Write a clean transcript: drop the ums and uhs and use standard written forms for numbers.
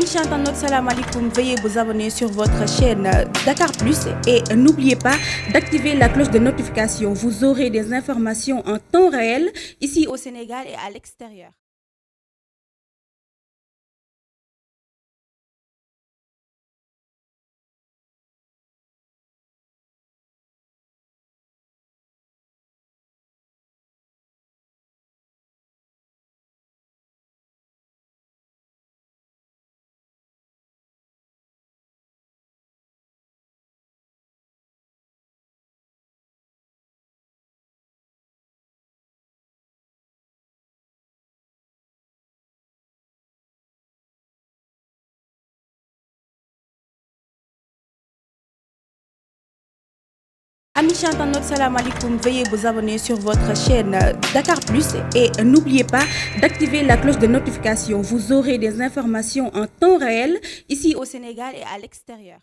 Amis internautes, salam alaikum. Veuillez vous abonner sur votre chaîne Dakar Plus et n'oubliez pas d'activer la cloche de notification. Vous aurez des informations en temps réel ici au Sénégal et à l'extérieur. Amis internautes, salam alaikum. Veuillez vous abonner sur votre chaîne Dakar Plus et n'oubliez pas d'activer la cloche de notification. Vous aurez des informations en temps réel ici au Sénégal et à l'extérieur.